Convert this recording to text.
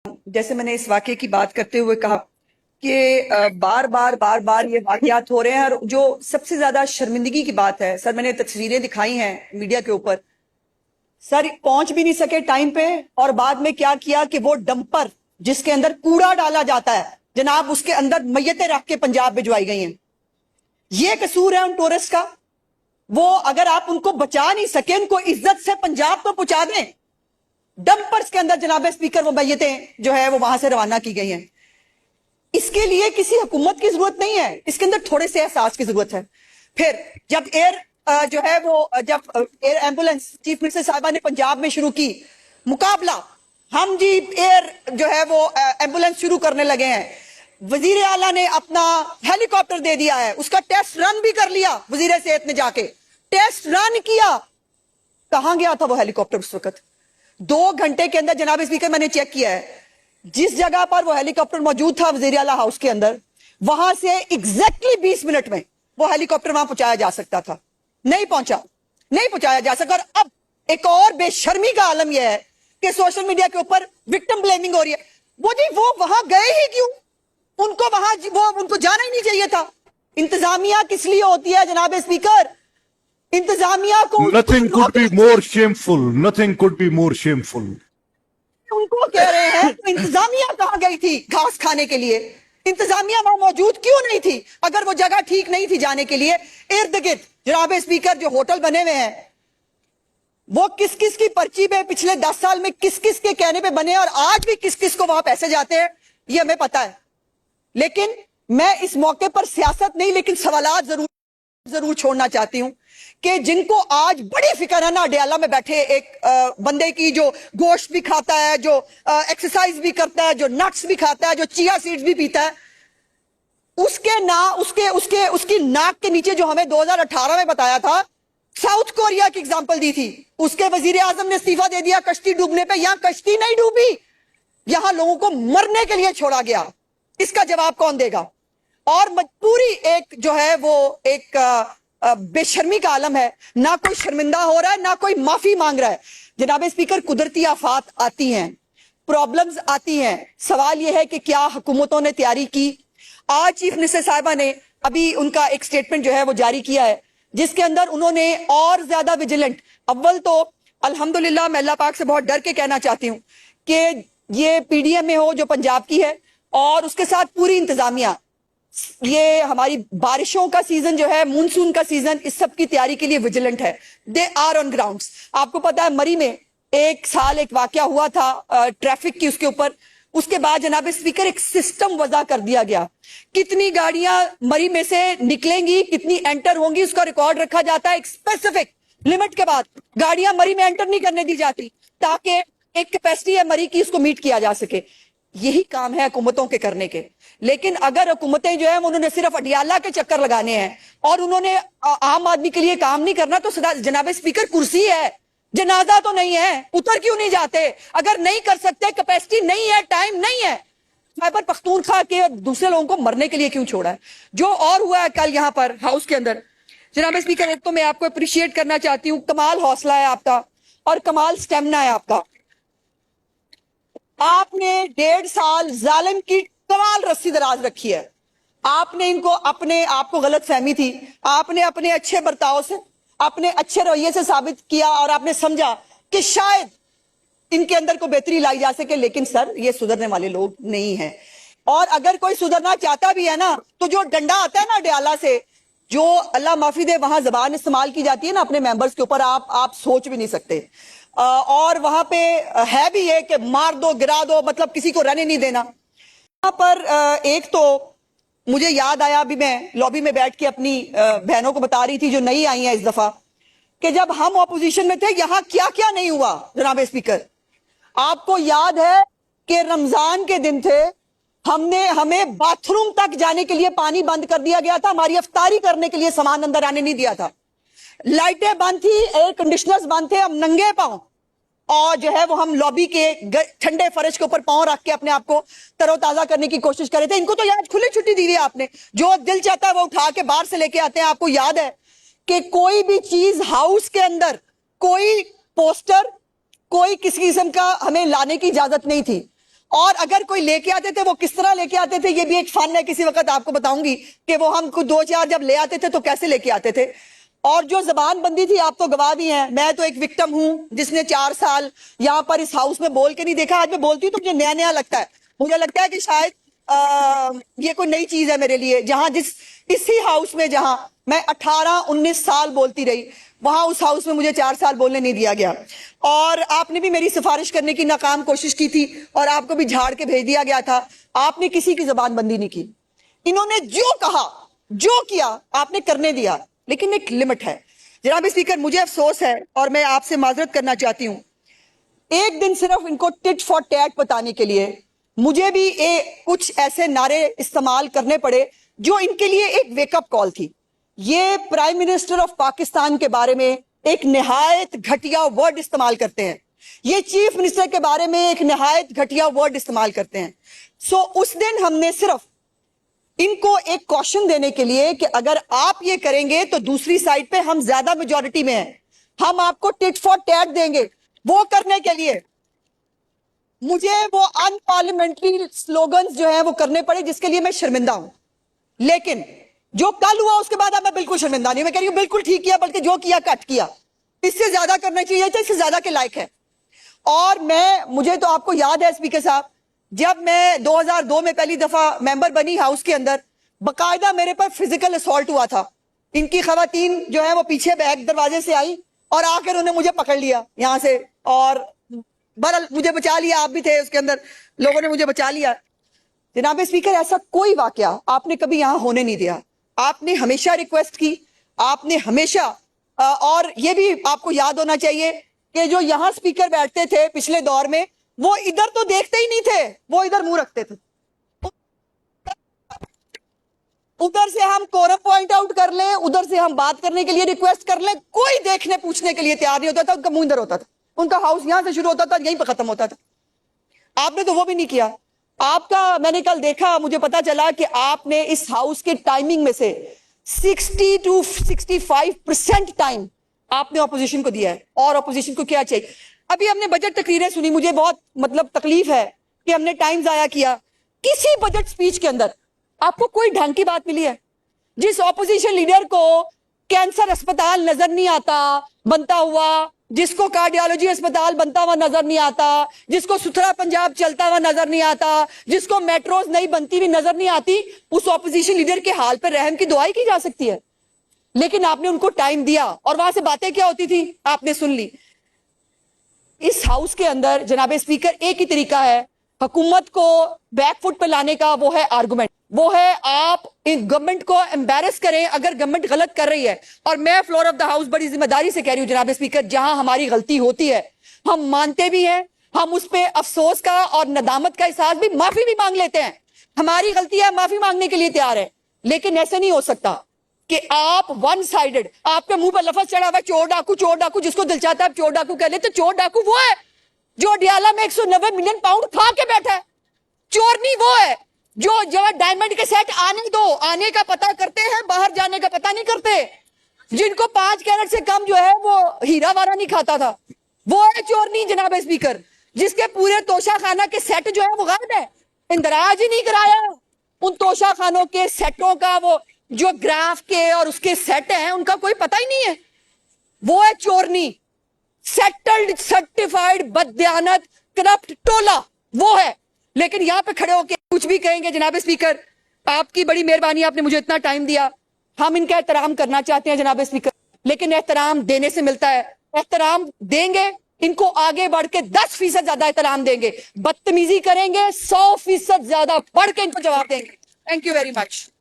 जैसे मैंने इस वाक़ये की बात करते हुए कहा कि बार बार ये वाक़यात हो रहे हैं और जो सबसे ज्यादा शर्मिंदगी की बात है, सर मैंने तस्वीरें दिखाई हैं मीडिया के ऊपर, सर पहुंच भी नहीं सके टाइम पे और बाद में क्या किया कि वो डंपर जिसके अंदर कूड़ा डाला जाता है जनाब, उसके अंदर मैयतें रख के पंजाब भिजवाई गई हैं। ये कसूर है उन टूरिस्ट का। वो अगर आप उनको बचा नहीं सके, उनको इज्जत से पंजाब तो पहुंचा दें। डंपर्स के अंदर जनाब स्पीकर वो मैयतें जो है वो वहां से रवाना की गई हैं। इसके लिए किसी हुकूमत की जरूरत नहीं है, इसके अंदर थोड़े से एहसास की जरूरत है। फिर जब जो है वो जब एयर एम्बुलेंस चीफ मिनिस्टर साहिबा ने पंजाब में शुरू की मुकाबला, हम जी एयर जो है वो एम्बुलेंस शुरू करने लगे हैं। वजीर आला ने अपना हेलीकॉप्टर दे दिया है, उसका टेस्ट रन भी कर लिया। वजीर सेहत ने जाके टेस्ट रन किया। कहां गया था वो हेलीकॉप्टर उस वक्त? 2 घंटे के अंदर जनाब स्पीकर मैंने चेक किया है, जिस जगह पर वो हेलीकॉप्टर मौजूद था वजीर आला हाउस के अंदर, वहां से एग्जैक्टली 20 मिनट में वो हेलीकॉप्टर वहां पहुंचाया जा सकता था। नहीं पहुंचाया जा सका। और अब एक और बेशर्मी का आलम यह है कि सोशल मीडिया के ऊपर विक्टिम ब्लेमिंग हो रही है। वो जी वो वहां गए ही क्यों? उनको जाना ही नहीं चाहिए था। इंतजामिया किस लिए होती है जनाब स्पीकर? इंतजामिया को nothing could be more shameful. उनको कह रहे हैं तो इंतजामिया कहां गई थी घास खाने के लिए? इंतजामिया वहां मौजूद क्यों नहीं थी? अगर वो जगह ठीक नहीं थी जाने के लिए। इर्द गिर्द जनाब स्पीकर जो होटल बने हुए हैं, वो किस किस की पर्ची पे पिछले 10 साल में किस किस के कहने पे बने और आज भी किस किस को वहां पैसे जाते हैं, ये हमें पता है। लेकिन मैं इस मौके पर सियासत नहीं लेकिन सवालात जरूर छोड़ना चाहती हूं कि जिनको आज बड़ी फिक्र है ना अडियाला में बैठे एक बंदे की, जो गोश्त भी खाता है, जो एक्सरसाइज भी करता है, जो नट्स भी खाता है, जो चिया सीड्स भी पीता है, उसकी नाक के नीचे जो हमें 2018 में बताया था, साउथ कोरिया की एग्जांपल दी थी, उसके वजीर आजम ने इस्तीफा दे दिया कश्ती डूबने पे। यहां कश्ती नहीं डूबी, यहां लोगों को मरने के लिए छोड़ा गया। इसका जवाब कौन देगा? और पूरी एक जो है वो एक बेशर्मी का आलम है। ना कोई शर्मिंदा हो रहा है, ना कोई माफी मांग रहा है। जनाब स्पीकर, कुदरती आफात आती हैं, प्रॉब्लम्स आती हैं। सवाल यह है कि क्या हुकूमतों ने तैयारी की? आज चीफ मिनिस्टर साहिबा ने अभी उनका एक स्टेटमेंट जो है वो जारी किया है, जिसके अंदर उन्होंने और ज्यादा विजिलेंट, अव्वल तो अल्हम्दुलिल्लाह मैं अल्लाह पाक से बहुत डर के कहना चाहती हूँ कि ये पीडीएम में हो जो पंजाब की है, और उसके साथ पूरी इंतजामिया, ये हमारी बारिशों का सीजन जो है, मूनसून का सीजन, इस सब की तैयारी के लिए विजिलेंट है। They are on grounds. आपको पता है मरी में एक वाकया हुआ था ट्रैफिक की, उसके ऊपर उसके बाद जनाब स्पीकर एक सिस्टम वजह कर दिया गया। कितनी गाड़ियां मरी में से निकलेंगी, कितनी एंटर होंगी, उसका रिकॉर्ड रखा जाता है। एक स्पेसिफिक लिमिट के बाद गाड़ियां मरी में एंटर नहीं करने दी जाती, ताकि एक कैपेसिटी है मरी की, उसको मीट किया जा सके। यही काम है हुकूमतों के करने के। लेकिन अगर हुकूमतें जो है उन्होंने सिर्फ अडियाला के चक्कर लगाने हैं और उन्होंने आम आदमी के लिए काम नहीं करना, तो जनाब स्पीकर कुर्सी है, जनाजा तो नहीं है, उतर क्यों नहीं जाते? अगर नहीं कर सकते, कैपेसिटी नहीं है, टाइम नहीं है, खैबर पख्तूनख्वा के दूसरे लोगों को मरने के लिए क्यों छोड़ा है? जो और हुआ है कल यहाँ पर हाउस के अंदर, जनाब स्पीकर, एक तो मैं आपको अप्रिशिएट करना चाहती हूँ, कमाल हौसला है आपका और कमाल स्टेमिना है आपका। आपने 1.5 साल जालिम की कमाल रस्सी दराज रखी है। आपने इनको, अपने आप को गलत फहमी थी, आपने अपने अच्छे बर्ताव से, अपने अच्छे रवैये से साबित किया और आपने समझा कि शायद इनके अंदर को बेहतरी लाई जा सके। लेकिन सर, ये सुधरने वाले लोग नहीं हैं। और अगर कोई सुधरना चाहता भी है ना, तो जो डंडा आता है ना अडियाला से, जो अल्लाह माफी दे वहां जबान इस्तेमाल की जाती है ना अपने मेंबर्स के ऊपर, आप सोच भी नहीं सकते। और वहां पे है भी ये कि मार दो, गिरा दो, मतलब किसी को रहने नहीं देना। यहाँ पर एक तो मुझे याद आया, अभी मैं लॉबी में बैठ के अपनी बहनों को बता रही थी जो नई आई हैं इस दफा, कि जब हम ऑपोजिशन में थे यहाँ क्या क्या नहीं हुआ। जनाब स्पीकर, आपको याद है कि रमजान के दिन थे, हमें बाथरूम तक जाने के लिए पानी बंद कर दिया गया था, हमारी अफ्तारी करने के लिए सामान अंदर आने नहीं दिया था, लाइटें बंद थी, एयर कंडीशनर्स बंद थे, हम नंगे पांव और जो है वो हम लॉबी के ठंडे फर्श के ऊपर पांव रख के अपने आप को तरोताजा करने की कोशिश कर रहे थे। इनको तो यार खुली छुट्टी दी हुई है आपने, जो दिल चाहता है वो उठा के बाहर से लेके आते हैं। आपको याद है कि कोई भी चीज हाउस के अंदर, कोई पोस्टर, कोई किसी किस्म का हमें लाने की इजाजत नहीं थी। اور اگر کوئی لے کے آتے تھے وہ کس طرح لے کے آتے تھے یہ بھی ایک فن ہے, کسی وقت آپ کو بتاؤں گی کہ وہ ہم کو 2-4 جب لے آتے تھے تو کیسے لے کے آتے تھے. اور جو زبان بندی تھی آپ تو گواہ بھی ہیں, میں تو ایک وکٹم ہوں جس نے 4 سال یہاں پر اس ہاؤس میں بول کے نہیں دیکھا. آج میں بولتی ہوں تو مجھے نیا نیا لگتا ہے, مجھے لگتا ہے کہ شاید یہ کوئی نئی چیز ہے میرے لیے. جہاں اسی ہاؤس میں جہاں میں 18-19 سال بولتی رہی, وہاں اس ہاؤس میں مجھے 4 سال بولنے نہیں دیا گیا. اور آپ نے بھی میری سفارش کرنے کی ناکام کوشش کی تھی اور آپ کو بھی جھاڑ کے بھیج دیا گیا تھا. آپ نے کسی کی زبان بندی نہیں کی. انہوں نے جو کہا جو کیا آپ نے کرنے دیا, لیکن ایک لمٹ ہے. جناب اسپیکر, مجھے افسوس ہے اور میں آپ سے معذرت کرنا چاہتی ہوں, ایک دن صرف ان کو ٹٹ فار ٹیٹ بتانے کے لیے مجھے بھی کچھ ایسے نعرے استعمال کرنے پڑے جو ان کے لیے ایک ویک اپ کال تھی. یہ پرائم منسٹر آف پاکستان کے بارے میں ایک نہایت گھٹیا ورڈ استعمال کرتے ہیں, یہ چیف منسٹر کے بارے میں ایک نہایت گھٹیا ورڈ استعمال کرتے ہیں. سو اس دن ہم نے صرف ان کو ایک کوشن دینے کے لیے کہ اگر آپ یہ کریں گے تو دوسری سائڈ پہ ہم زیادہ میجورٹی میں ہیں, ہم آپ کو ٹٹ فار ٹیٹ دیں گے. وہ کرنے کے لیے مجھے وہ ان پارلیمنٹری سلوگنز جو ہیں وہ کرنے پڑے جس کے لیے میں شرمندہ ہوں. لیکن جو کل ہوا اس کے بعد اب میں بالکل شرمندہ نہیں, میں کہہ رہی ہوں بالکل ٹھیک کیا, بلکہ جو کیا کٹ کیا, اس سے زیادہ کرنا چاہیے تھا, اس سے زیادہ کے لائق ہے. اور مجھے تو آپ کو یاد ہے اسپیکر صاحب, جب میں 2002 میں پہلی دفعہ ممبر بنی ہاؤس کے اندر, باقاعدہ میرے پر فزیکل اسالٹ ہوا تھا. ان کی خواتین جو ہیں وہ پیچھے بیک دروازے سے آئی اور آ کر انہوں نے مجھے پکڑ لیا یہاں سے, اور بہرحال مجھے بچا لیا, آپ بھی تھے اس کے اندر, لوگوں نے مجھے بچا لیا. جناب اسپیکر, ایسا کوئی واقعہ آپ نے کبھی یہاں ہونے نہیں دیا. آپ نے ہمیشہ ریکویسٹ کی, آپ نے ہمیشہ اور یہ بھی آپ کو یاد ہونا چاہیے کہ جو یہاں اسپیکر بیٹھتے تھے پچھلے دور میں وہ ادھر تو دیکھتے ہی نہیں تھے, وہ ادھر منہ رکھتے تھے. ادھر سے ہم کورم پوائنٹ آؤٹ کر لیں, ادھر سے ہم بات کرنے کے لیے ریکویسٹ کر لیں, کوئی دیکھنے پوچھنے کے لیے تیار نہیں ہوتا تھا. ان کا منہ ادھر ہوتا تھا, ان کا ہاؤس یہاں سے شروع ہوتا تھا, یہیں پہ ختم ہوتا تھا. آپ نے تو وہ بھی نہیں کیا. آپ کا میں نے کل دیکھا, مجھے پتا چلا کہ آپ نے اس ہاؤس کے ٹائمنگ میں سے 60-65% ٹائم آپ نے اپوزیشن کو دیا ہے. اور اپوزیشن کو کیا چاہیے؟ ابھی ہم نے بجٹ تقریریں سنی, مجھے بہت تکلیف ہے کہ ہم نے ٹائم ضائع کیا. کسی بجٹ سپیچ کے اندر آپ کو کوئی ڈھنگ کی بات ملی ہے؟ جس اپوزیشن لیڈر کو کینسر اسپتال نظر نہیں آتا بنتا ہوا, جس کو کارڈیالوجی اسپتال بنتا ہوا نظر نہیں آتا, جس کو ستھرا پنجاب چلتا ہوا نظر نہیں آتا, جس کو میٹروز نہیں بنتی ہوئی نظر نہیں آتی, اس اپوزیشن لیڈر کے حال پر رحم کی دعائی کی جا سکتی ہے. لیکن آپ نے ان کو ٹائم دیا اور وہاں سے باتیں کیا ہوتی تھی آپ نے سن لی. اس ہاؤس کے اندر جناب اسپیکر ایک ہی طریقہ ہے حکومت کو بیک فٹ پہ لانے کا, وہ ہے آرگومنٹ, وہ ہے آپ گورنمنٹ کو امبیرس کریں اگر گورنمنٹ غلط کر رہی ہے. اور میں فلور آف دا ہاؤس بڑی ذمہ داری سے کہہ رہی ہوں جناب اسپیکر, جہاں ہماری غلطی ہوتی ہے ہم مانتے بھی ہیں, ہم اس پہ افسوس کا اور ندامت کا احساس بھی, معافی بھی مانگ لیتے ہیں. ہماری غلطی ہے, معافی مانگنے کے لیے تیار ہے. لیکن ایسے نہیں ہو سکتا کہ آپ ون سائیڈڈ, آپ کے منہ پر لفظ چڑھا ہوا ہے چور ڈاکو, جس کو دل چاہتا ہے آپ چور ڈاکو کہہ لیتے. چور ڈاکو وہ ہے جو ڈیالہ میں 190 ملین پاؤنڈ کھا کے بیٹھا ہے. چور نہیں وہ ہے جو ڈائمنڈ کے سیٹ آنے دو, آنے کا پتہ کرتے ہیں, باہر جانے کا پتہ نہیں کرتے. جن کو 5 کیرٹ سے کم جو ہے وہ ہیرا وارا نہیں کھاتا تھا, وہ ہے چور نہیں جناب اسپیکر. جس کے پورے توشہ خانہ کے سیٹ جو ہے وہ غائب ہے, اندراج ہی نہیں کرایا ان توشہ خانوں کے سیٹوں کا. وہ جو گراف کے اور اس کے سیٹ ہیں ان کا کوئی پتہ ہی نہیں ہے. وہ ہے چورنی, سیٹلڈ سرٹیفائیڈ بددیانت کرپٹ ٹولا, وہ ہے. لیکن یہاں پہ کھڑے ہو کے کچھ بھی کہیں گے. جناب اسپیکر, آپ کی بڑی مہربانی, آپ نے مجھے اتنا ٹائم دیا, ہم ان کا احترام کرنا چاہتے ہیں جناب اسپیکر, لیکن احترام دینے سے ملتا ہے. احترام دیں گے, ان کو آگے بڑھ کے 10% زیادہ احترام دیں گے. بدتمیزی کریں گے 100% زیادہ بڑھ کے ان کو جواب دیں گے. Thank you very much.